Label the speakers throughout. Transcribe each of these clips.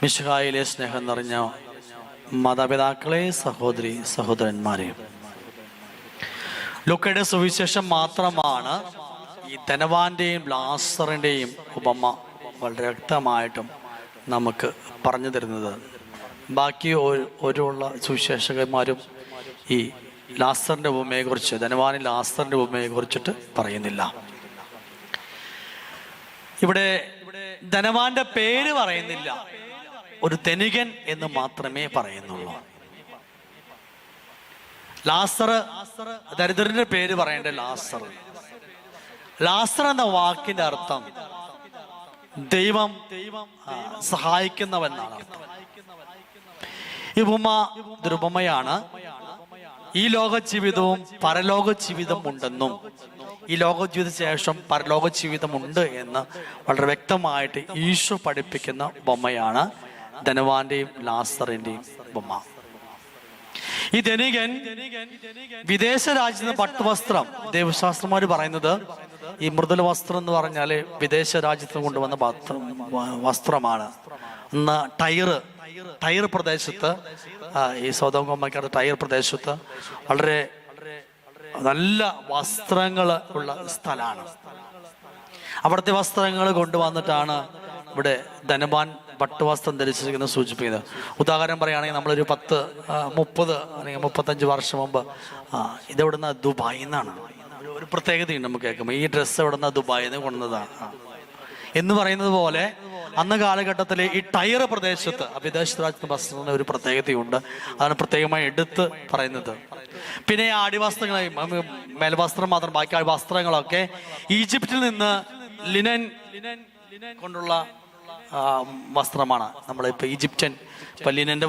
Speaker 1: മിശിഹായിലെ സ്നേഹം നിറഞ്ഞ മാതാപിതാക്കളെ, സഹോദരി സഹോദരന്മാരെ, ലൂക്കയുടെ സുവിശേഷം മാത്രമാണ് ഈ ധനവാന്റെയും ലാസറിൻ്റെയും ഉപമ വളരെ വ്യക്തമായിട്ടും നമുക്ക് പറഞ്ഞു തരുന്നത്. ബാക്കി ഓരോള്ള സുവിശേഷകന്മാരും ഈ ലാസറിൻ്റെ ഉപമയെക്കുറിച്ച്, ധനവാനും ലാസറിൻ്റെ ഉപമയെക്കുറിച്ചിട്ട് പറയുന്നില്ല. ഇവിടെ ധനവാന്റെ പേര് പറയുന്നില്ല, ഒരു ധനികൻ എന്ന് മാത്രമേ പറയുന്നുള്ളൂ. ലാസർ, ദരിദ്രന്റെ പേര് പറയേണ്ട ലാസർ. ലാസർ എന്ന വാക്കിന്റെ അർത്ഥം ദൈവം സഹായിക്കുന്നവെന്നാണ് അർത്ഥം. ഈ ഉപമ ദുരുപമയാണ്. ഈ ലോക ജീവിതവും പരലോക ജീവിതം ഉണ്ടെന്നും ഈ ലോക ജീവിതത്തിന് ശേഷം പരലോക ജീവിതമുണ്ട് എന്ന് വളരെ വ്യക്തമായിട്ട് ഈശോ പഠിപ്പിക്കുന്ന ഉപമയാണ് ധനവാന്റെയും ലാസറിന്റെയും ഉപമ. ഈ ധനികൻ വിദേശ രാജ്യത്ത് നിന്ന് പട്ടുവസ്ത്രം, ദൈവശാസ്ത്രന്മാർ പറയുന്നത് ഈ മൃദുല വസ്ത്രം എന്ന് പറഞ്ഞാല് വിദേശ രാജ്യത്ത് കൊണ്ടുവന്ന വസ്ത്രമാണ്. ഇന്ന് ടൈർ പ്രദേശത്ത്, ഈ സൗദം കൊമ്മക്കാരുടെ ടൈർ പ്രദേശത്ത് വളരെ നല്ല വസ്ത്രങ്ങൾ ഉള്ള സ്ഥലമാണ്. അവിടുത്തെ വസ്ത്രങ്ങൾ കൊണ്ടുവന്നിട്ടാണ് ഇവിടെ ധനവാൻ പട്ടുവസ്ത്രം ധരിച്ചിരിക്കുന്നത് സൂചിപ്പിക്കുന്നത്. ഉദാഹരണം പറയുകയാണെങ്കിൽ നമ്മളൊരു 30 അല്ലെങ്കിൽ 35 വർഷം മുമ്പ് ഇതെവിടുന്ന ദുബായിൽ നിന്നാണ്, ഒരു പ്രത്യേകതയുണ്ട് നമുക്ക് കേൾക്കുമ്പോൾ, ഈ ഡ്രസ്സ് എവിടുന്ന ദുബായിൽ നിന്ന് കൊണ്ടുവന്നതാണ് എന്ന് പറയുന്നത് പോലെ അന്ന് കാലഘട്ടത്തിൽ ഈ ടൈർ പ്രദേശത്ത് വിദേശ രാജ്യത്തെ വസ്ത്രത്തിന് ഒരു പ്രത്യേകതയുണ്ട്. അതാണ് പ്രത്യേകമായി എടുത്ത് പറയുന്നത്. പിന്നെ അടിവസ്ത്രങ്ങൾ, മേൽവസ്ത്രം മാത്രം, ബാക്കി വസ്ത്രങ്ങളൊക്കെ ഈജിപ്തിൽ നിന്ന് ലിനൻ കൊണ്ടുള്ള വസ്ത്രമാണ്. നമ്മളിപ്പോൾ ഈജിപ്ഷ്യൻ ലിനൻ്റെ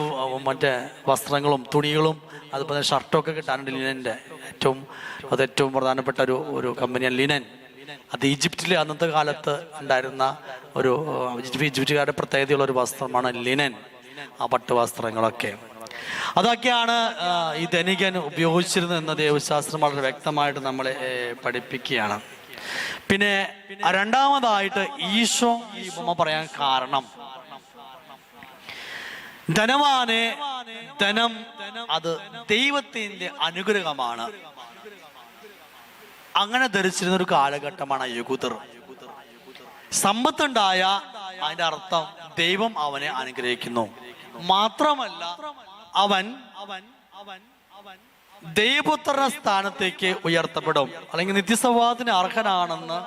Speaker 1: മറ്റേ വസ്ത്രങ്ങളും തുണികളും അതുപോലെ ഷർട്ടൊക്കെ കിട്ടാനുണ്ട്. ലിനൻ്റെ ഏറ്റവും പ്രധാനപ്പെട്ട ഒരു കമ്പനിയാണ് ലിനൻ. അത് ഈജിപ്തിൽ അന്നത്തെ കാലത്ത് ഉണ്ടായിരുന്ന ഒരു ഈജിപ്തുകാരുടെ പ്രത്യേകതയുള്ള ഒരു വസ്ത്രമാണ് ലിനൻ. ആ പട്ടുവസ്ത്രങ്ങളൊക്കെ അതൊക്കെയാണ് ഈ ധനികൻ ഉപയോഗിച്ചിരുന്നത് എന്ന് ദൈവശാസ്ത്രം വളരെ വ്യക്തമായിട്ട് നമ്മളെ പഠിപ്പിക്കുകയാണ്. പിന്നെ രണ്ടാമതായിട്ട് ഈശോ ഈ ഉപമ പറയാൻ കാരണം, ധനം അത് ദൈവത്തിന്റെ അനുഗ്രഹമാണ്. അങ്ങനെ ധരിച്ചിരുന്ന ഒരു കാലഘട്ടമാണ് യഹൂദർ. സമ്പത്തുണ്ടായ അതിന്റെ അർത്ഥം ദൈവം അവനെ അനുഗ്രഹിക്കുന്നു. മാത്രമല്ല അവൻ ദൈവപുത്രന്റെ സ്ഥാനത്തേക്ക് ഉയർത്തപ്പെടും, അല്ലെങ്കിൽ നിത്യസൗഭാഗ്യത്തിന് അർഹനാണെന്ന്,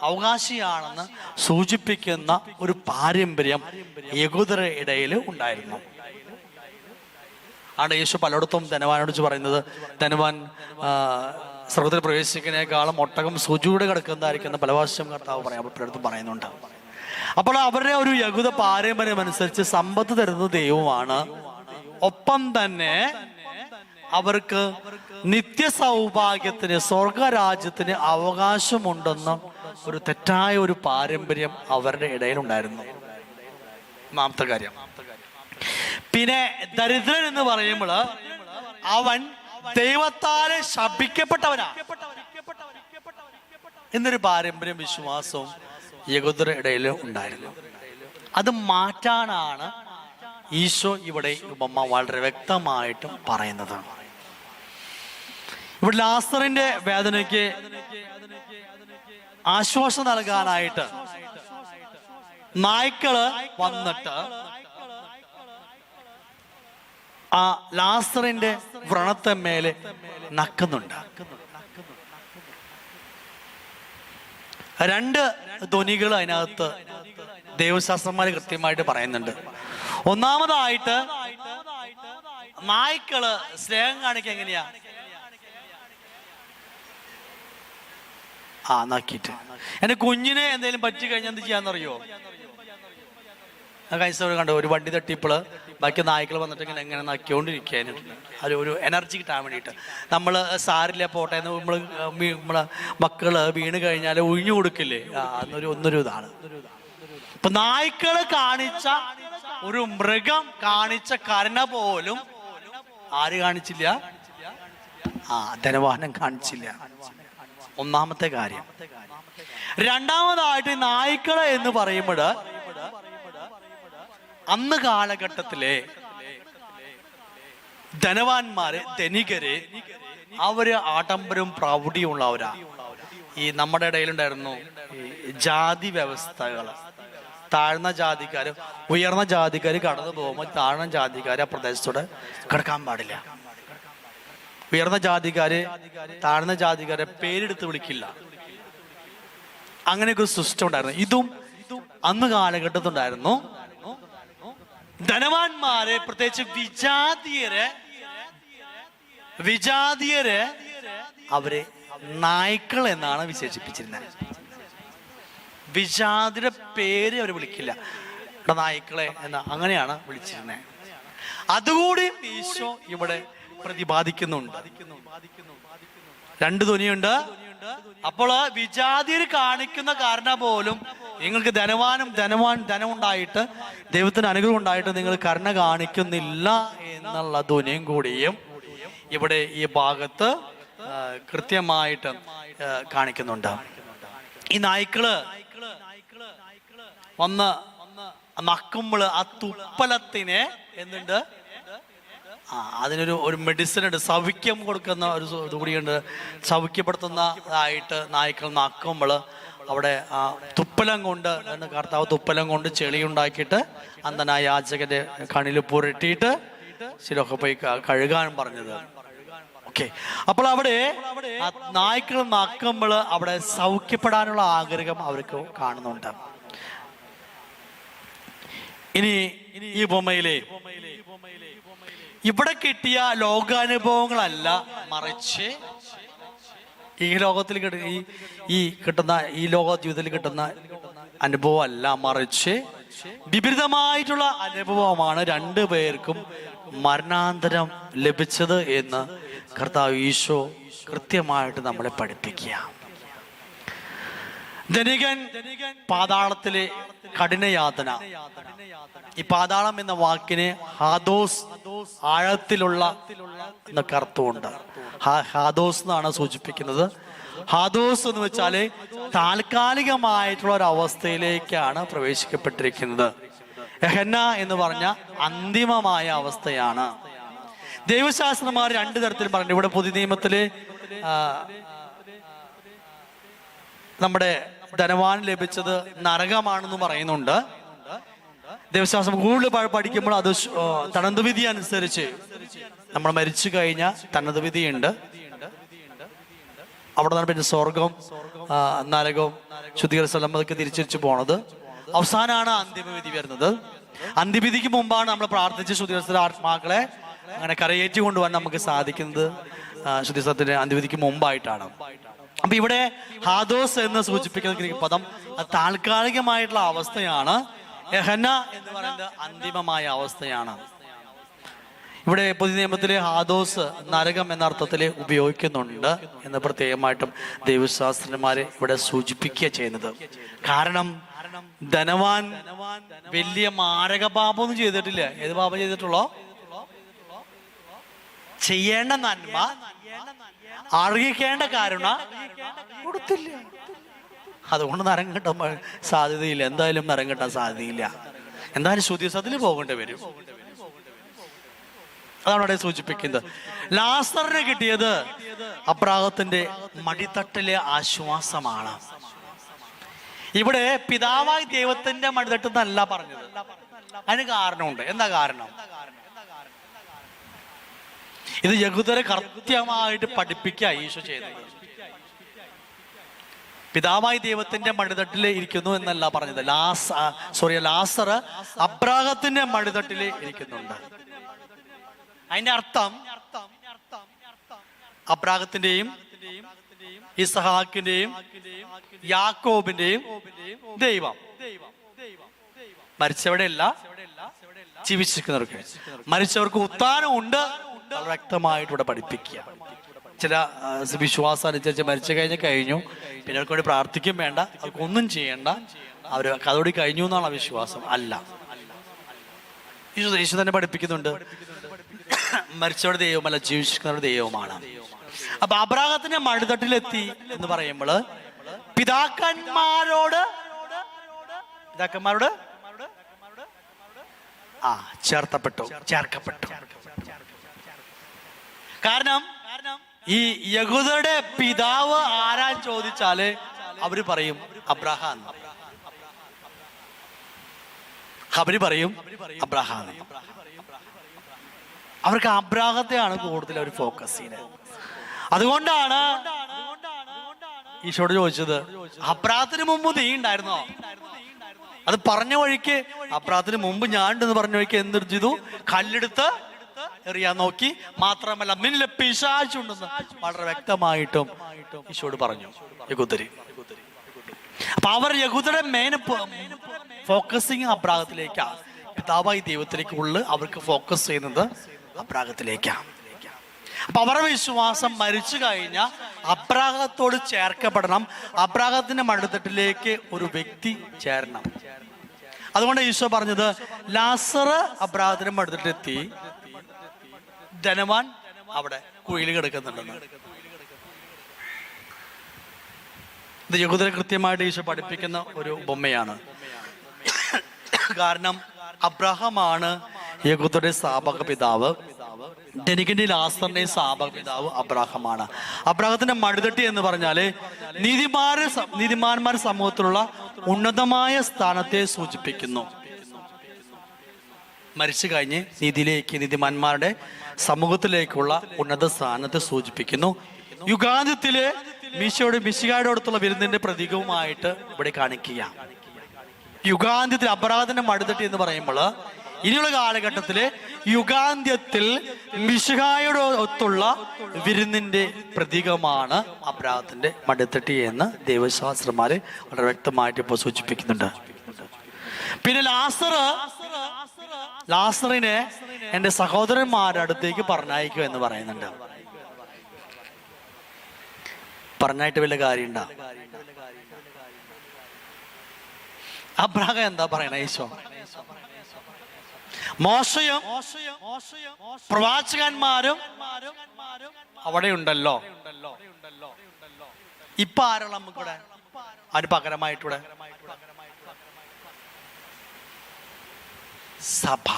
Speaker 1: അവകാശിയാണെന്ന് സൂചിപ്പിക്കുന്ന ഒരു പാരമ്പര്യം യഹൂദരുടെ ഇടയിൽ ഉണ്ടായിരുന്നു. ആണ് യേശു പലയിടത്തും ധനവാനോട് പറയുന്നത്, ധനവാൻ സ്വർഗ്ഗത്തിൽ പ്രവേശിക്കുന്നതിനേക്കാളും ഒട്ടകം സൂചിയുടെ കിടക്കുന്നതായിരിക്കുന്ന പല പ്രാവശ്യം കർത്താവ് പലയിടത്തും പറയുന്നുണ്ട്. അപ്പോൾ അവരുടെ ഒരു യഹൂദ പാരമ്പര്യം അനുസരിച്ച് സമ്പത്ത് തരുന്നത് ദൈവമാണ്. ഒപ്പം തന്നെ അവർക്ക് നിത്യസൗഭാഗ്യത്തിന്, സ്വർഗരാജ്യത്തിന് അവകാശമുണ്ടെന്ന ഒരു തെറ്റായ ഒരു പാരമ്പര്യം അവരുടെ ഇടയിൽ ഉണ്ടായിരുന്നു. ഒന്നാമത്തെ കാര്യം. പിന്നെ ദരിദ്രൻ എന്ന് പറയുമ്പോൾ അവൻ ദൈവത്താലെ ശപിക്കപ്പെട്ടവനാ എന്നൊരു പാരമ്പര്യം, വിശ്വാസവും യഹൂദരുടെ ഇടയിൽ ഉണ്ടായിരുന്നു. അത് മാറ്റാനാണ് ഈശോ ഇവിടെ ഉപമ വളരെ വ്യക്തമായിട്ടും പറയുന്നത്. ഇവിടെ ലാസറിന്റെ വേദനയ്ക്ക് ആശ്വാസം നൽകാനായിട്ട് നായ്ക്കള് വന്നിട്ട് ആ ലാസറിന്റെ വ്രണത്തെമേലെ നക്കുന്നുണ്ട്. 2 ധ്വനികൾ അതിനകത്ത് ദൈവശാസ്ത്രന്മാർ കൃത്യമായിട്ട് പറയുന്നുണ്ട്. ഒന്നാമതായിട്ട് നായ്ക്കള് സ്നേഹം കാണിക്കുക എങ്ങനെയാ? നക്കിയിട്ട്. എന്റെ കുഞ്ഞിനെ എന്തെങ്കിലും പറ്റി കഴിഞ്ഞാൽ എന്ത് ചെയ്യാന്നറിയോ? കഴിഞ്ഞ കണ്ടോ, ഒരു വണ്ടി തട്ടിയപ്പോൾ ബാക്കി നായ്ക്കൾ വന്നിട്ട് എങ്ങനെ നക്കിക്കൊണ്ടിരിക്കാനായിട്ട് ഒരു എനർജി കിട്ടാൻ വേണ്ടിയിട്ട്. നമ്മൾ സാരില്ല പോട്ടെ എന്ന് നമ്മളെ മക്കള് വീണ് കഴിഞ്ഞാൽ ഒഴിഞ്ഞു കൊടുക്കില്ലേ, ഒന്നൊരു ഇതാണ്. ഇപ്പൊ നായ്ക്കള് കാണിച്ച, ഒരു മൃഗം കാണിച്ച കരുണ പോലും ആര് കാണിച്ചില്ല? ധനവാനം കാണിച്ചില്ല. ഒന്നാമത്തെ കാര്യം. രണ്ടാമതായിട്ട് നായ്ക്കള് എന്ന് പറയുമ്പോൾ അന്ന് കാലഘട്ടത്തിലെ ധനവാന്മാര്, ധനികര്, അവര് ആഡംബരവും പ്രൗഢിയും ഉള്ളവരാ. ഈ നമ്മുടെ ഇടയിലുണ്ടായിരുന്നു ഈ ജാതി വ്യവസ്ഥകൾ. താഴ്ന്ന ജാതിക്കാര് ഉയർന്ന ജാതിക്കാര് കടന്നു പോകുമ്പോൾ താഴ്ന്ന ജാതിക്കാര് ആ പ്രദേശത്തോടെ കിടക്കാൻ പാടില്ല. ഉയർന്ന ജാതിക്കാര് താഴ്ന്ന ജാതിക്കാരെ പേരെടുത്ത് വിളിക്കില്ല. അങ്ങനെയൊക്കെ ഒരു സിസ്റ്റം ഉണ്ടായിരുന്നു. ഇതും അന്ന് കാലഘട്ടത്തുണ്ടായിരുന്നു. ധനവാന്മാരെ, പ്രത്യേകിച്ച് വിജാതീയരെ അവരെ നായ്ക്കൾ എന്നാണ് വിശേഷിപ്പിച്ചിരുന്നത്. വിജാതിയുടെ പേര് അവർ വിളിക്കില്ല, നായ്ക്കളെ എന്ന അങ്ങനെയാണ് വിളിച്ചിരുന്നത്. അതുകൂടി ഈശോ ഇവിടെ പ്രതിപാദിക്കുന്നുണ്ട്. രണ്ട് ധ്വനിയുണ്ട്. അപ്പോൾ വിജാതിയർ കാണിക്കുന്ന കാരണം പോലും നിങ്ങൾക്ക് ധനം ഉണ്ടായിട്ട്, ദൈവത്തിന് അനുഗ്രഹം ഉണ്ടായിട്ട് നിങ്ങൾ കരുണ കാണിക്കുന്നില്ല എന്നുള്ള ധ്വനിയും കൂടിയും ഇവിടെ ഈ ഭാഗത്ത് കൃത്യമായിട്ട് കാണിക്കുന്നുണ്ട്. ഈ നായ്ക്കള് വന്ന് നക്കുമ്പോൾ ആ തുപ്പലത്തിനെ എന്തുണ്ട്, അതിനൊരു മെഡിസിൻ ഉണ്ട്, സൗഖ്യം കൊടുക്കുന്ന ഒരു ഇതുകൂടിയുണ്ട്. സൗഖ്യപ്പെടുത്തുന്നതായിട്ട് നായ്ക്കൾ നക്കുമ്പോൾ അവിടെ ആ തുപ്പലം കൊണ്ട്, കർത്താവ് തുപ്പലം കൊണ്ട് ചെളി ഉണ്ടാക്കിയിട്ട് അന്ധനായ യാചകന്റെ കണ്ണിൽ പുരട്ടിയിട്ട് ശിലൊക്കെ പോയി കഴുകാൻ പറഞ്ഞത്. ഓക്കെ, അപ്പോൾ അവിടെ നായ്ക്കൾ നക്കുമ്പോൾ അവിടെ സൗഖ്യപ്പെടാനുള്ള ആഗ്രഹം അവർക്ക് കാണുന്നുണ്ട്. ഇനി ഈ ബൊമ്മയിലെ ഇവിടെ കിട്ടിയ ലോകാനുഭവങ്ങളല്ല, മറിച്ച് ഈ ലോകത്തിൽ കിട്ടുന്ന ഈ ലോക ജീവിതത്തിൽ കിട്ടുന്ന അനുഭവം അല്ല, മറിച്ച് വിപരീതമായിട്ടുള്ള അനുഭവമാണ് രണ്ടു പേർക്കും മരണാന്തരം ലഭിച്ചത് എന്ന് കർത്താവ് ഈശോ കൃത്യമായിട്ട് നമ്മളെ പഠിപ്പിക്കുക. ധനികൻ പാതാളത്തിലെ കഠിനയാതന. ഈ പാതാളം എന്ന വാക്കിന് ഹാദോസ്, ആഴത്തിലുള്ള എന്നൊക്കെ അർത്ഥമുണ്ട്. ഹാദോസ് എന്നാണ് സൂചിപ്പിക്കുന്നത്. ഹാദോസ് എന്ന് വെച്ചാല് താൽക്കാലികമായിട്ടുള്ള ഒരു അവസ്ഥയിലേക്കാണ് പ്രവേശിക്കപ്പെട്ടിരിക്കുന്നത്. യഹന്ന എന്ന് പറഞ്ഞ അന്തിമമായ അവസ്ഥയാണ്. ദൈവശാസ്ത്രന്മാർ രണ്ടു തരത്തിൽ പറഞ്ഞു. ഇവിടെ പുതിയ നിയമത്തില് നമ്മുടെ ധനവാൻ ലഭിച്ചത് നരകമാണെന്ന് പറയുന്നുണ്ട്. ദൈവശാസ്ത്രം കൂടുതൽ പഠിക്കുമ്പോൾ അത് തനത് വിധി അനുസരിച്ച് നമ്മൾ മരിച്ചു കഴിഞ്ഞാൽ തനത് വിധിയുണ്ട്. അവിടെ നിന്നാണ് പിന്നെ സ്വർഗം, നരകവും, ശുദ്ധീകരണ സ്ഥലം അതൊക്കെ തിരിച്ചു പോണത്. അവസാനമാണ് അന്തിമവിധി വരുന്നത്. അന്തിമവിധിക്ക് മുമ്പാണ് നമ്മൾ പ്രാർത്ഥിച്ച് ശുദ്ധീകരണ ആത്മാക്കളെ അങ്ങനെ കരയേറ്റി കൊണ്ടുപോകാൻ നമുക്ക് സാധിക്കുന്നത്. ശുദ്ധീകരണത്തിന്റെ അന്തിമവിധിക്ക് മുമ്പായിട്ടാണ്. അപ്പൊ ഇവിടെ ഹാദോസ് എന്ന് സൂചിപ്പിക്കുന്ന ഗ്രീക്ക് പദം താൽക്കാലികമായിട്ടുള്ള അവസ്ഥയാണ്. യഹന്ന എന്ന് പറയുന്നത് അന്തിമമായ അവസ്ഥയാണ്. ഇവിടെ പുതിയ നിയമത്തിലെ ഹാദോസ് നരകം എന്ന അർത്ഥത്തിൽ ഉപയോഗിക്കുന്നുണ്ട് എന്ന് പ്രത്യേകമായിട്ടും ദൈവശാസ്ത്രന്മാരെ ഇവിടെ സൂചിപ്പിക്കുക ചെയ്യുന്നത്. കാരണം ധനവാൻ വലിയ മാരക പാപമൊന്നും ചെയ്തിട്ടില്ല. ഏത് പാപം ചെയ്തിട്ടുള്ളോ? ചെയ്യേണ്ട നന്മ, അർഹിക്കേണ്ട കരുണ കൊടുത്തില്ല. അതുകൊണ്ട് നരം കിട്ടാൻ സാധ്യതയില്ല. എന്തായാലും നരം കിട്ടാൻ സാധ്യതയില്ല. എന്തായാലും ശുദ്ധീകരണത്തിൽ പോകേണ്ടി വരും. അതാണ് അവിടെ സൂചിപ്പിക്കുന്നത്. ലാസറിന് കിട്ടിയത് അബ്രാഹത്തിന്റെ മടിത്തട്ടിലെ ആശ്വാസമാണ്. ഇവിടെ പിതാവായി ദൈവത്തിന്റെ മടിത്തട്ടെന്നല്ല പറഞ്ഞത്. അതിന് കാരണമുണ്ട്. എന്താ കാരണം? ഇത് യഹൂദരെ കൃത്യമായിട്ട് പഠിപ്പിക്കുക ഈശോ ചെയ്യുന്നത്. പിതാവായി ദൈവത്തിന്റെ മടിത്തട്ടിൽ ഇരിക്കുന്നു എന്നല്ല പറഞ്ഞത്. ലാസർ അബ്രാഹത്തിന്റെ മടിത്തട്ടിൽ ഇരിക്കുന്നുണ്ട്. അതിന്റെ അർത്ഥം അബ്രാഹത്തിന്റെയും ഇസ്ഹാക്കിന്റെയും യാക്കോബിന്റെയും ദൈവം മരിച്ചവരെയല്ല, ജീവിച്ചിരിക്കുന്നവർക്ക്. മരിച്ചവർക്ക് ഉത്ഥാനം ഉണ്ട് വ്യക്തമായിട്ട് ഇവിടെ പഠിപ്പിക്കുക. ചില വിശ്വാസം അനുസരിച്ച് മരിച്ചു കഴിഞ്ഞു, പിന്നെ അവർക്ക് വേണ്ടി പ്രാർത്ഥിക്കും വേണ്ട, അവർക്ക് ഒന്നും ചെയ്യേണ്ട, അവർ അതോടെ കഴിഞ്ഞു എന്നാണ് വിശ്വാസം. അല്ല, ഈശോ തന്നെ പഠിപ്പിക്കുന്നുണ്ട്, മരിച്ചവരുടെ ദൈവമല്ല, ജീവിച്ചിരിക്കുന്നവരുടെ ദൈവമാണ്. അപ്പൊ അബ്രാഹത്തിന്റെ മടിത്തട്ടിലെത്തി എന്ന് പറയുമ്പോൾ പിതാക്കന്മാരോട് ചേർക്കപ്പെട്ടു. കാരണം ഈ യഹൂദരുടെ പിതാവ് ആരാന്ന് ചോദിച്ചാല് അവര് പറയും അബ്രഹാം. അവർക്ക് അബ്രാഹത്തെയാണ് കൂടുതൽ അവർ ഫോക്കസ് ചെയ്യുന്നത്. അതുകൊണ്ടാണ് ഈശോട് ചോദിച്ചത്, അബ്രാഹത്തിന് മുമ്പ് നീ ഉണ്ടായിരുന്നോ? അത് പറഞ്ഞ വഴിക്ക്, അബ്രാഹത്തിന് മുമ്പ് ഞാൻ ഉണ്ടെന്ന് പറഞ്ഞ വഴിക്ക് എന്ത് ചെയ്തു? കല്ലെടുത്ത് എറിയാൻ നോക്കി. മാത്രമല്ല നിന്നിലെ പിശാചുണ്ടെന്ന് വളരെ വ്യക്തമായിട്ടും ഈശോട് പറഞ്ഞു യഹൂദര്. അപ്പൊ അവർ യഹൂദരുടെ മെയിൻ ഫോക്കസിങ് അബ്രാഹത്തിലേക്കാണ്. പിതാവായി ദൈവത്തിലേക്കുള്ള അവർക്ക് ഫോക്കസ് ചെയ്യുന്നത് അബ്രാഹത്തിലേക്കാണ്. അപ്പൊ അവരുടെ വിശ്വാസം മരിച്ചു കഴിഞ്ഞാൽ അബ്രാഹത്തോട് ചേർക്കപ്പെടണം. അബ്രാഹത്തിന്റെ മടിത്തട്ടിലേക്ക് ഒരു വ്യക്തി ചേരണം. അതുകൊണ്ട് ഈശോ പറഞ്ഞത്, ലാസർ അബ്രാഹത്തിന്റെ മടിത്തട്ടിലെത്തി, ധനവാൻ അവിടെ കുഴിയിൽ കിടക്കുന്നുണ്ടെന്ന്. ഇത് യഹൂദരെ കൃത്യമായിട്ട് ഈശോ പഠിപ്പിക്കുന്ന ഒരു ഉപമയാണ്. കാരണം അബ്രഹാമാണ് യഹൂദരുടെ സ്ഥാപക പിതാവ്. ധനികന്റെ ലാസറിന്റെ സ്ഥാപക പിതാവ് അബ്രാഹമാണ്. അബ്രാഹത്തിന്റെ മടിതട്ടി എന്ന് പറഞ്ഞാല് നീതിമാന്മാരുടെ സമൂഹത്തിലുള്ള ഉന്നതമായ സ്ഥാനത്തെ സൂചിപ്പിക്കുന്നു. മരിച്ചു കഴിഞ്ഞ് നീതിമാന്മാരുടെ സമൂഹത്തിലേക്കുള്ള ഉന്നത സ്ഥാനത്തെ സൂചിപ്പിക്കുന്നു. യുഗാന്ത്യത്തില് മിശിഹായുടെ അടുത്തുള്ള വിരുന്നിന്റെ പ്രതീകവുമായിട്ട് ഇവിടെ കാണിക്കുക. യുഗാന്ത്യത്തിൽ അബ്രാഹത്തിന്റെ മടിതട്ടി എന്ന് പറയുമ്പോൾ ഇനിയുള്ള കാലഘട്ടത്തില് യുഗാന്ത്യത്തിൽ മിശിഹായുടെ ഒത്തുള്ള വിരുന്നിന്റെ പ്രതീകമാണ് അബ്രാഹത്തിന്റെ മടിത്തട്ടി എന്ന് ദൈവശാസ്ത്രന്മാര് വളരെ വ്യക്തമായിട്ട് ഇപ്പോൾ സൂചിപ്പിക്കുന്നുണ്ട്. പിന്നെ ലാസറിനെ എന്റെ സഹോദരന്മാരുടെ അടുത്തേക്ക് പറഞ്ഞയക്കുക എന്ന് പറയുന്നുണ്ട്. പറഞ്ഞായിട്ട് വല്ല കാര്യമുണ്ടോ? അബ്രാഹം എന്താ പറയണ? ഈശോ മോശയും പ്രവാചകന്മാരും അവിടെ ഉണ്ടല്ലോ. ഇപ്പൊ ആരാണ് നമുക്കിവിടെ അതിന് പകരമായിട്ടൂടെ? സഭ.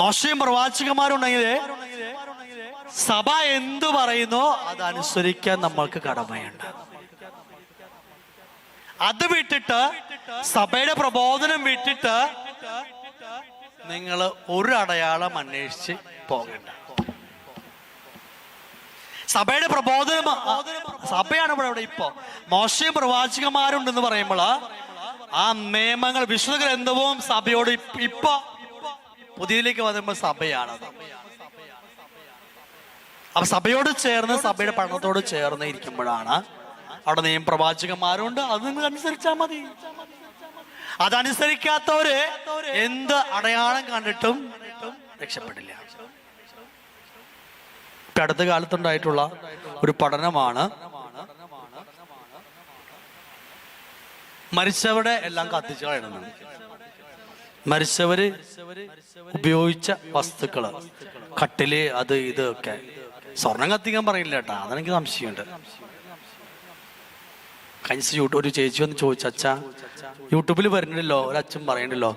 Speaker 1: മോശയും പ്രവാചകന്മാരും ഉണ്ടെങ്കിൽ സഭ എന്തു പറയുന്നോ അതനുസരിക്കാൻ നമ്മൾക്ക് കടമയുണ്ട്. അത് വിട്ടിട്ട് സഭയുടെ പ്രബോധനം വിട്ടിട്ട് നിങ്ങൾ ഒരു അടയാളം അന്വേഷിച്ച് പോകണ്ട. സഭയുടെ പ്രബോധനം, സഭയാണ് ഇവിടെ ഇപ്പോ മോശയും പ്രവാചകന്മാരുണ്ടെന്ന് പറയുമ്പോൾ ആ നിയമങ്ങൾ വിശുദ്ധ ഗ്രന്ഥവും സഭയോട് ഇപ്പൊ പുതിയതിലേക്ക് വരുമ്പോൾ സഭയാണ്. അപ്പൊ സഭയോട് ചേർന്ന് സഭയുടെ പഠനത്തോട് ചേർന്ന് ഇരിക്കുമ്പോഴാണ് അവിടെ നിയമപ്രവാചകന്മാരുണ്ട്. അത് നിങ്ങൾ അനുസരിച്ചാൽ മതി. അതനുസരിക്കാത്തവര് എന്ത് അടയാളം കണ്ടിട്ടും രക്ഷപ്പെടില്ല. ഇപ്പൊ അടുത്ത കാലത്തുണ്ടായിട്ടുള്ള ഒരു പഠനമാണ് മരിച്ചവരുടെ എല്ലാം കത്തിച്ചു കളയണം. മരിച്ചവര് ഉപയോഗിച്ച വസ്തുക്കള്, കട്ടില്, അത് ഇത് ഒക്കെ. സ്വർണം കത്തിക്കാൻ പറയില്ല കേട്ടാ, അതെനിക്ക് സംശയമുണ്ട്. കഴിഞ്ഞ ഒരു ചേച്ചി വന്ന് ചോദിച്ചു, അച്ഛാ യൂട്യൂബിൽ വരുന്നുണ്ടല്ലോ, ഒരച്ഛൻ പറയണ്ടല്ലോ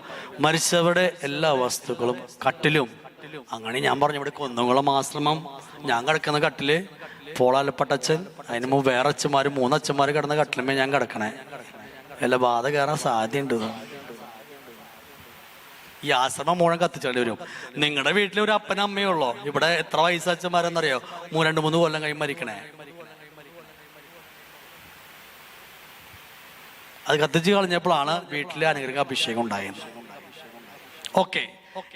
Speaker 1: മരിച്ചവരുടെ എല്ലാ വസ്തുക്കളും കട്ടിലും. അങ്ങനെ ഞാൻ പറഞ്ഞു, ഇവിടെ കുന്നംകുളം ആശ്രമം ഞാൻ കിടക്കുന്ന കട്ടില് പോളാലപ്പട്ടച്ഛൻ, അതിന് മുമ്പ് വേറെ അച്ഛന്മാര് 3 അച്ഛന്മാര് കിടന്ന കട്ടിലുമേ ഞാൻ കിടക്കണേ. വല്ല ബാധ കയറാൻ സാധ്യതയുണ്ട്. ഈ ആശ്രമം മുഴുവൻ കത്തിച്ചേണ്ടി വരും. നിങ്ങളുടെ വീട്ടിൽ ഒരു അപ്പനും അമ്മയോ ഉള്ളോ? ഇവിടെ എത്ര വയസ്സ് അച്ഛന്മാരെന്നറിയോ? 2-3 കൊല്ലം കഴിയും മരിക്കണേ. അത് കത്തിച്ച് കളഞ്ഞപ്പോഴാണ് വീട്ടിലെ അനുഗ്രഹ അഭിഷേകം ഉണ്ടായത്. ഓക്കെ,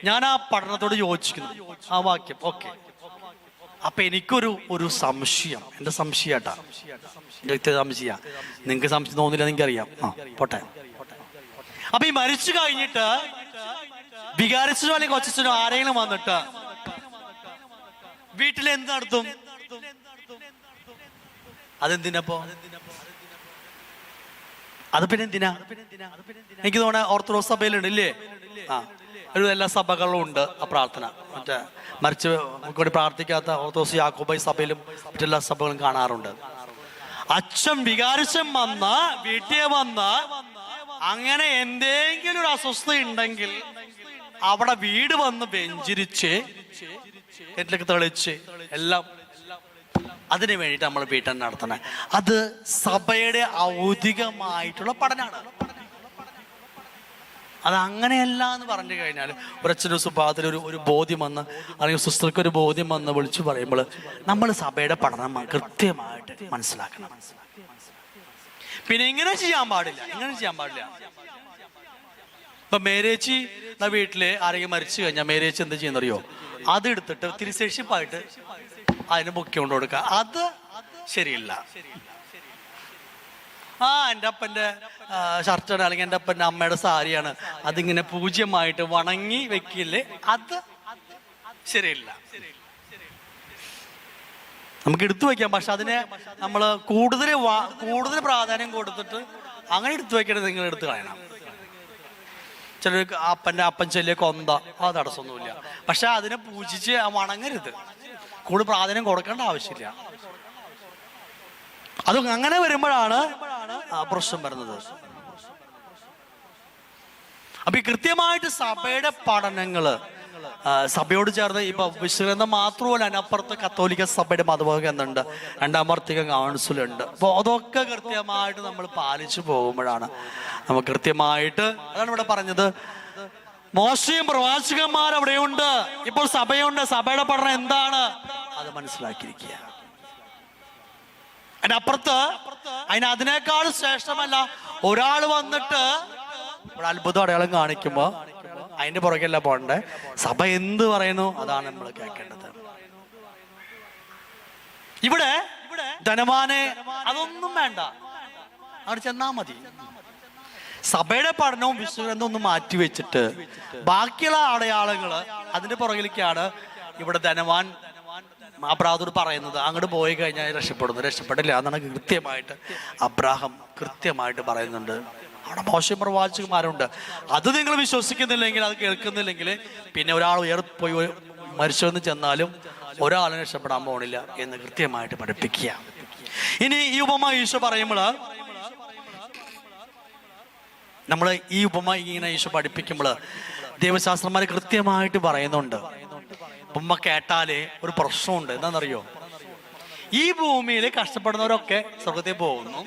Speaker 1: ഞാൻ ആ പഠനത്തോട് യോജിക്കുന്നു, ആ വാക്യം. ഓക്കെ, അപ്പൊ എനിക്കൊരു സംശയം, എന്റെ സംശയാട്ടാ, സംശയ, നിങ്ങക്ക് സംശയം തോന്നില്ല, എനിക്കറിയാം. പോട്ടെ. അപ്പൊ ഈ മരിച്ചു കഴിഞ്ഞിട്ട് വികാരിച്ചോ അല്ലെങ്കിൽ കൊച്ചോ ആരെങ്കിലും വന്നിട്ട് വീട്ടിൽ എന്ത് നടത്തും? അതെന്തിനപ്പോ? അത് പിന്നെ എന്തിനാ? എനിക്ക് തോന്നുന്ന ഓർത്തഡോക്സ് സഭയിലുണ്ട് ഇല്ലേ? ഒരു എല്ലാ സഭകളിലും ഉണ്ട് ആ പ്രാർത്ഥന. മറ്റേ മരിച്ച് കൂടി പ്രാർത്ഥിക്കാത്ത ഓർത്തഡോക്സ് യാക്കോബായി സഭയിലും മറ്റെല്ലാ സഭകളും കാണാറുണ്ട്. അച്ഛൻ വികാരിച്ചൻ വന്ന് വീട്ടിൽ വന്ന് അങ്ങനെ എന്തെങ്കിലും ഒരു അസ്വസ്ഥത ഉണ്ടെങ്കിൽ അവിടെ വീട് വന്ന് വെഞ്ചിരിച്ച് വീട്ടിലേക്ക് തെളിച്ച് എല്ലാം അതിനു വേണ്ടിയിട്ട് നമ്മൾ വീട്ടിൽ നടത്തണേ. അത് സഭയുടെ ഔദ്യോഗികമായിട്ടുള്ള പഠനമാണ്. അത് അങ്ങനെയല്ല എന്ന് പറഞ്ഞു കഴിഞ്ഞാൽ ഒരച്ഛനും സുഭാഗത്തിൽ ഒരു ബോധ്യം വന്ന് അല്ലെങ്കിൽ സിസ്റ്റർക്ക് ഒരു ബോധ്യം വന്ന് വിളിച്ചു പറയുമ്പോൾ നമ്മൾ സഭയുടെ പഠനം കൃത്യമായിട്ട് മനസ്സിലാക്കണം. പിന്നെ ഇങ്ങനെ ചെയ്യാൻ പാടില്ല. ഇപ്പൊ മേരേച്ചി വീട്ടില് ആരെങ്കിലും മരിച്ചു കഴിഞ്ഞാൽ മേരേച്ചി എന്ത് ചെയ്യുന്നറിയോ? അത് എടുത്തിട്ട് തിരിശേഷിപ്പായിട്ട് അതിന് ബുക്ക് കൊണ്ട് കൊടുക്കുക. അത് ശരിയില്ല. എൻ്റെ അപ്പൻ്റെ ഷർട്ടാണ് അല്ലെങ്കിൽ എൻ്റെ അപ്പൻ്റെ അമ്മയുടെ സാരിയാണ്, അതിങ്ങനെ പൂജ്യമായിട്ട് വണങ്ങി വെക്കില്ലേ, അത് ശരിയില്ല. നമുക്ക് എടുത്തു വെക്കാം, പക്ഷെ അതിനെ നമ്മൾ കൂടുതൽ പ്രാധാന്യം കൊടുത്തിട്ട് അങ്ങനെ എടുത്തു വെക്കരുത്. നിങ്ങൾ എടുത്തു കളയണം. ചിലർക്ക് അപ്പൻ ചെല്ലിയ കൊന്ത, അത് തടസ്സമൊന്നുമില്ല. പക്ഷെ അതിനെ പൂജിച്ച് വണങ്ങരുത്. കൂടുതൽ പ്രാധാന്യം കൊടുക്കേണ്ട ആവശ്യമില്ല. അത് അങ്ങനെ വരുമ്പോഴാണ് പ്രശ്നം വരുന്നത്. അപ്പൊ ഈ കൃത്യമായിട്ട് സഭയുടെ പഠനങ്ങള് സഭയോട് ചേർന്ന് ഇപ്പൊ വിശുദ്ധം മാത്രമല്ല, അതിനപ്പുറത്ത് കത്തോലിക്ക സഭയുടെ മതബോധ എന്തുണ്ട്, രണ്ടാം വർത്തിക കൗൺസിലുണ്ട്. അപ്പൊ അതൊക്കെ കൃത്യമായിട്ട് നമ്മൾ പാലിച്ചു പോകുമ്പോഴാണ് നമുക്ക് കൃത്യമായിട്ട്, അതാണ് ഇവിടെ പറഞ്ഞത്, മോശയും പ്രവാചകന്മാർ അവിടെയുണ്ട്, ഇപ്പോൾ സഭയുണ്ട്, സഭയുടെ പഠനം എന്താണ് അത് മനസ്സിലാക്കിയിരിക്കുക. അതിനപ്പുറത്ത് അതിനേക്കാൾ ശ്രേഷ്ഠമല്ല ഒരാൾ വന്നിട്ട് ഒരു അത്ഭുതം അടയാളം കാണിക്കുമ്പോ അതിന്റെ പുറകെയല്ല പോണ്ടേ, സഭ എന്ത് പറയുന്നു അതാണ് നമ്മൾ കേൾക്കേണ്ടത്. ഇവിടെ ധനവാനെ അതൊന്നും വേണ്ട, അവിടെ ചെന്നാ മതി. സഭയുടെ പഠനവും വിശുദ്ധ ഒന്ന് മാറ്റി വെച്ചിട്ട് ബാക്കിയുള്ള അടയാളങ്ങള് അതിന്റെ പുറകിലേക്കാണ് ഇവിടെ ധനവാൻ അബ്രാഹത്തോട് പറയുന്നത്. അങ്ങോട്ട് പോയി കഴിഞ്ഞാൽ രക്ഷപ്പെടില്ല എന്നാണ് കൃത്യമായിട്ട് അബ്രാഹം കൃത്യമായിട്ട് പറയുന്നുണ്ട്. അവിടെ മോശം പ്രവാചകന്മാരുണ്ട്. അത് നിങ്ങൾ വിശ്വസിക്കുന്നില്ലെങ്കിൽ, അത് കേൾക്കുന്നില്ലെങ്കിൽ, പിന്നെ ഒരാൾ ഉയർപ്പോയി മരിച്ചെന്ന് ചെന്നാലും ഒരാളും രക്ഷപ്പെടാൻ പോണില്ല എന്ന് കൃത്യമായിട്ട് പഠിപ്പിക്കുക. ഇനി ഈ ഉപമ ഈശോ പറയുമ്പോൾ, നമ്മൾ ഈ ഉപമ ഇങ്ങനെ ഈശോ പഠിപ്പിക്കുമ്പോൾ ദൈവശാസ്ത്രന്മാർ കൃത്യമായിട്ട് പറയുന്നുണ്ട്. ഉപമ കേട്ടാലേ ഒരു പ്രശ്നമുണ്ട്. എന്താണെന്നറിയോ? ഈ ഭൂമിയിൽ കഷ്ടപ്പെടുന്നവരൊക്കെ സ്വർഗത്തിൽ പോകുന്നു,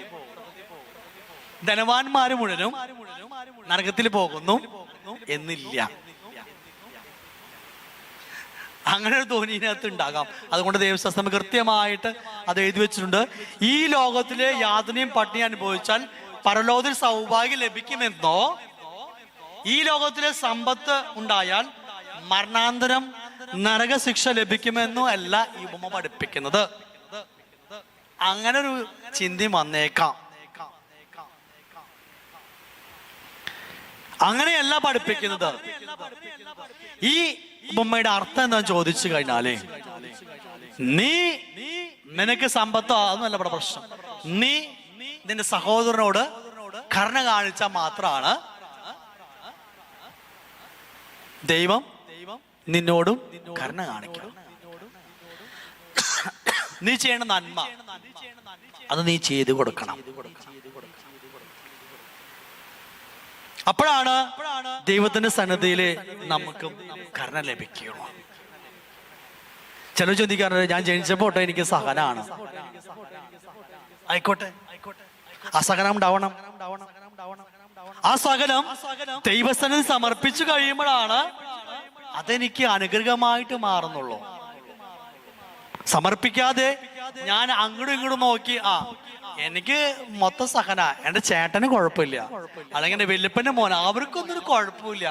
Speaker 1: ധനവാന്മാര് മുഴുവനും നരകത്തിൽ പോകുന്നു എന്നില്ല. അങ്ങനെ ഒരു ധ്വനിനകത്ത് ഉണ്ടാകാം. അതുകൊണ്ട് ദൈവശാസ്ത്രം കൃത്യമായിട്ട് അത് എഴുതി വെച്ചിട്ടുണ്ട്. ഈ ലോകത്തിലെ യാതനയും പട്ടിണി അനുഭവിച്ചാൽ പരലോകത്തിൽ സൗഭാഗ്യം ലഭിക്കുമെന്നോ, ഈ ലോകത്തിലെ സമ്പത്ത് ഉണ്ടായാൽ മരണാന്തരം നരകശിക്ഷ ലഭിക്കുമെന്നോ അല്ല ഈ ഉപമ പഠിപ്പിക്കുന്നത്. അങ്ങനെ ഒരു ചിന്തയും വന്നേക്കാം. അങ്ങനെയല്ല പഠിപ്പിക്കുന്നത്. ഈ ഉപമയുടെ അർത്ഥം എന്താ ചോദിച്ചു കഴിഞ്ഞാലേ, നിനക്ക് സമ്പത്തോ അതൊന്നുമല്ല ഇവിടെ പ്രശ്നം. നീ നിന്റെ സഹോദരനോട് കരുണ കാണിച്ചാൽ മാത്രമാണ് ദൈവം നിന്നോടും കരുണ കാണിക്കണം. നീ ചെയ്യണ നന്മ അത് നീ ചെയ്തു കൊടുക്കണം. അപ്പോഴാണ് ദൈവത്തിന്റെ സന്നിധിയില് നമുക്ക് കരുണ ലഭിക്കുകയുള്ളൂ. ചിലർ ചോദിക്കാറുണ്ട്, ഞാൻ ജനിച്ചപ്പോട്ടെ എനിക്ക് സഹനാണ്. ആയിക്കോട്ടെ, ആ സഹനം ഉണ്ടാവണം. ആ സഹനം ദൈവസന്നിധി സമർപ്പിച്ചു കഴിയുമ്പോഴാണ് അതെനിക്ക് അനുഗ്രഹമായിട്ട് മാറുന്നുള്ളൂ. സമർപ്പിക്കാതെ ഞാൻ അങ്ങോട്ടും ഇങ്ങോട്ടും നോക്കി എനിക്ക് മൊത്തം സഹന, എന്റെ ചേട്ടന് കുഴപ്പമില്ല, അല്ലെങ്കിൽ എന്റെ വല്യപ്പന്റെ മോൻ, അവർക്കൊന്നും ഒരു കുഴപ്പമില്ല,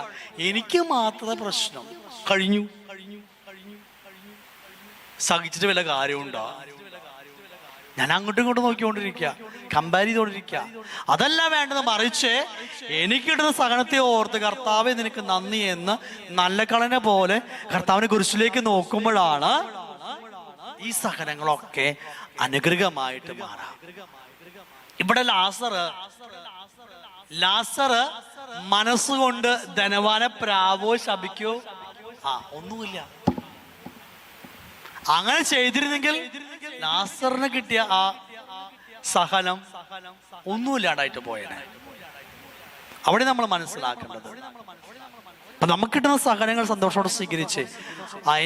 Speaker 1: എനിക്ക് മാത്രമേ പ്രശ്നം, കഴിഞ്ഞു. സഹിച്ചിട്ട് വല്ല കാര്യമുണ്ടോ? ഞാൻ അങ്ങോട്ടും ഇങ്ങോട്ടും നോക്കിക്കൊണ്ടിരിക്കുക, കമ്പയർ ചെയ്തുകൊണ്ടിരിക്കുക. അതല്ല വേണ്ടത്. മറിച്ച് എനിക്കിടുന്ന സഹനത്തെ ഓർത്ത് കർത്താവെ നിനക്ക് നന്ദി എന്ന് നല്ല കളനെ പോലെ കർത്താവിനെ കുരിശിലേക്ക് നോക്കുമ്പോഴാണ് ഈ സഹനങ്ങളൊക്കെ അനുഗ്രഹമായിട്ട് മാറാം. ഇവിടെ ലാസർ മനസ്സുകൊണ്ട് ധനവാനെ പ്രാവോ ശപിക്കോ ഒന്നുമില്ല. അങ്ങനെ ചെയ്തിരുന്നെങ്കിൽ ലാസറിന് കിട്ടിയ ആ സഹനം ഒന്നുമില്ലാണ്ടായിട്ട് പോയേനെ. അവിടെ നമ്മൾ മനസ്സിലാക്കേണ്ടത്. അപ്പൊ നമുക്ക് കിട്ടുന്ന സഹനങ്ങൾ സന്തോഷത്തോടെ സ്വീകരിച്ച്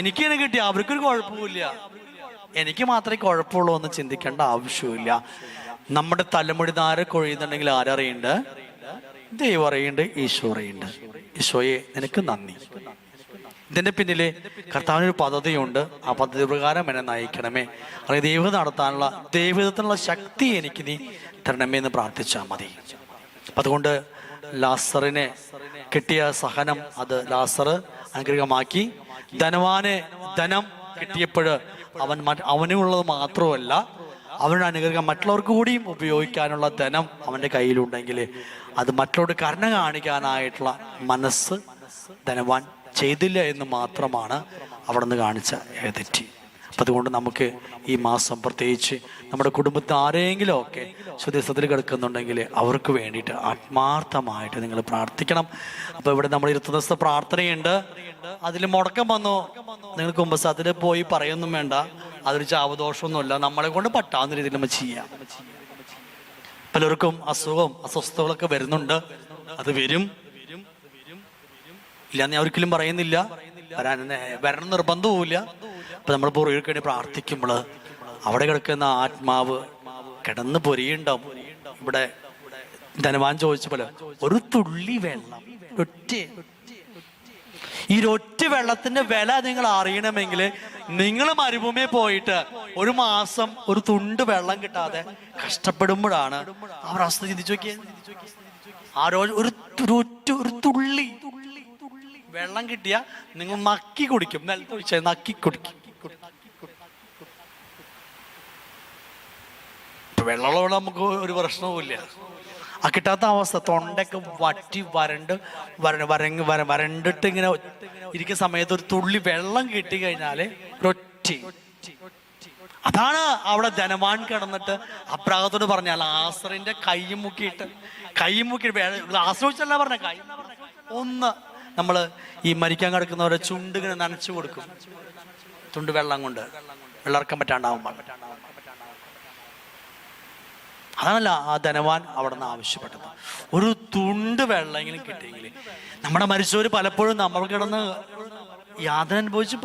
Speaker 1: എനിക്ക് തന്നെ കിട്ടിയ അവർക്കൊരു കുഴപ്പമില്ല, എനിക്ക് മാത്രമേ കുഴപ്പമുള്ളൂ എന്ന് ചിന്തിക്കേണ്ട ആവശ്യമില്ല. നമ്മുടെ തലമുടി നാരെ കൊഴിയുന്നുണ്ടെങ്കിൽ ആരറിയുണ്ട്? ദൈവം അറിയുന്നുണ്ട്, ഈശോ അറിയുന്നുണ്ട്. ഈശോയെ നിനക്ക് നന്ദി. ഇതിന്റെ പിന്നിലെ കർത്താവിനൊരു പദ്ധതിയുണ്ട്. ആ പദ്ധതി പ്രകാരം എന്നെ നയിക്കണമേ, അല്ലെങ്കിൽ ദൈവം നടത്താനുള്ള ദൈവത്തിനുള്ള ശക്തി എനിക്ക് നീ തരണമേ എന്ന് പ്രാർത്ഥിച്ചാൽ മതി. അതുകൊണ്ട് ലാസറിനെ കിട്ടിയ സഹനം അത് ലാസർ അനുഗ്രഹമാക്കി. ധനവാന് ധനം കിട്ടിയപ്പോൾ അവനുള്ളത് മാത്രമല്ല, അവരുടെ അനുഗ്രഹം മറ്റുള്ളവർക്ക് കൂടിയും ഉപയോഗിക്കാനുള്ള ധനം അവൻ്റെ കയ്യിലുണ്ടെങ്കിൽ അത് മറ്റുള്ളവരോട് കരുണ കാണിക്കാനായിട്ടുള്ള മനസ്സ് ധനവാൻ ചെയ്തില്ല എന്ന് മാത്രമാണ് അവിടെ നിന്ന് കാണിച്ച തെറ്റി. അപ്പം അതുകൊണ്ട് നമുക്ക് ഈ മാസം പ്രത്യേകിച്ച് നമ്മുടെ കുടുംബത്തിൽ ആരെങ്കിലും ഒക്കെ സ്വദേശത്തിൽ കിടക്കുന്നുണ്ടെങ്കിൽ അവർക്ക് വേണ്ടിയിട്ട് ആത്മാർത്ഥമായിട്ട് നിങ്ങൾ പ്രാർത്ഥിക്കണം. അപ്പോൾ ഇവിടെ നമ്മൾ 20 ദിവസത്തെ പ്രാർത്ഥനയുണ്ട്. അതിൽ മുടക്കം വന്നു, നിങ്ങൾ കുമ്പസാരത്തിൽ പോയി പറയൊന്നും വേണ്ട, അതൊരു ചാവദോഷമൊന്നുമില്ല, നമ്മളെ കൊണ്ട് പറ്റാവുന്ന രീതിയിൽ നമ്മൾ ചെയ്യാം. പലർക്കും അസുഖവും അസ്വസ്ഥതകളൊക്കെ വരുന്നുണ്ട്. അത് വരും, ഇല്ലാന്ന് ഞാൻ ഒരിക്കലും പറയുന്നില്ല, വരണം നിർബന്ധവുമില്ല. അപ്പൊ നമ്മൾ പുറകേക്ക് വേണ്ടി പ്രാർത്ഥിക്കുമ്പോൾ അവിടെ കിടക്കുന്ന ആത്മാവ് കിടന്ന് പൊരിയുണ്ടാവും. ഇവിടെ ധനവാൻ ചോദിച്ച പോലെ ഒരു തുള്ളി വെള്ളം, ഈ ഒറ്റ വെള്ളത്തിന്റെ വില നിങ്ങൾ അറിയണമെങ്കിൽ നിങ്ങൾ മരുഭൂമിയിൽ പോയിട്ട് ഒരു മാസം ഒരു തുണ്ട് വെള്ളം കിട്ടാതെ കഷ്ടപ്പെടുമ്പോഴാണ് അവർ അവസ്ഥ ചിന്തിച്ചു നോക്കിയത്. ഒരു തുള്ളി വെള്ളം കിട്ടിയ നിങ്ങൾ നക്കി കുടിക്കും, നിലത്തൊഴിച്ച നക്കി കുടിക്കും. വെള്ളമുള്ള നമുക്ക് ഒരു പ്രശ്നവുമില്ല. ആ കിട്ടാത്ത അവസ്ഥ, തൊണ്ടൊക്കെ വറ്റി വരണ്ടിട്ട് ഇങ്ങനെ ഇരിക്കുന്ന സമയത്ത് ഒരു തുള്ളി വെള്ളം കിട്ടി കഴിഞ്ഞാല് ഒറ്റ. അതാണ് അവിടെ ധനവാൻ കിടന്നിട്ട് അബ്രാഹത്തോട് പറഞ്ഞ ലാസറിന്റെ കൈയും മുക്കിയിട്ട് ലാസർ വെച്ചല്ല പറഞ്ഞ കൈ ഒന്ന് നമ്മള് ഈ മരിക്കാൻ കിടക്കുന്നവരെ ചുണ്ടിങ്ങനെ നനച്ചു കൊടുക്കും, തുണ്ട് വെള്ളം കൊണ്ട് വെള്ളർക്കാൻ പറ്റാണ്ടാവുമ്പോൾ. അതാണല്ല ആ ധനവാൻ അവിടെ നിന്ന് ആവശ്യപ്പെട്ടത്. ഒരു തുണ്ട് വെള്ളമെങ്കിലും കിട്ടിയെങ്കിൽ. നമ്മുടെ മരിച്ചവര് പലപ്പോഴും നമ്മൾ കിടന്ന് യാതന അനുഭവിച്ച്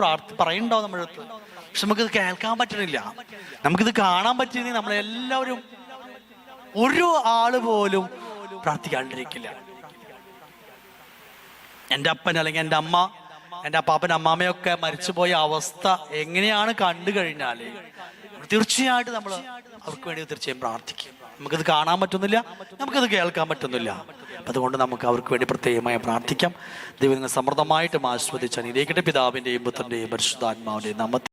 Speaker 1: പറയുന്നുണ്ടാവും നമ്മുടെ അടുത്ത്, പക്ഷെ നമുക്കിത് കേൾക്കാൻ പറ്റണില്ല, നമുക്കിത് കാണാൻ പറ്റിയെങ്കിൽ നമ്മളെല്ലാവരും ഒരു ആള് പോലും പ്രാർത്ഥിക്കാണ്ടിരിക്കില്ല. എൻ്റെ അപ്പൻ അല്ലെങ്കിൽ എൻ്റെ അമ്മ, എൻ്റെ അപ്പാപ്പൻ അമ്മാമ്മയൊക്കെ മരിച്ചുപോയ അവസ്ഥ എങ്ങനെയാണ് കണ്ടു കഴിഞ്ഞാൽ തീർച്ചയായിട്ടും നമ്മൾ അവർക്ക് വേണ്ടി തീർച്ചയായും പ്രാർത്ഥിക്കും. നമുക്കത് കാണാൻ പറ്റുന്നില്ല, നമുക്കത് കേൾക്കാൻ പറ്റുന്നില്ല. അതുകൊണ്ട് നമുക്ക് അവർക്ക് വേണ്ടി പ്രത്യേകമായി പ്രാർത്ഥിക്കാം. ദൈവം നിങ്ങൾ സമൃദ്ധമായിട്ടും ആസ്വദിച്ച് അനുഗ്രഹിക്കട്ടെ. പിതാവിൻ്റെയും പുത്രൻ്റെയും പരിശുദ്ധാത്മാവിൻ്റെയും നാമത്തിൽ.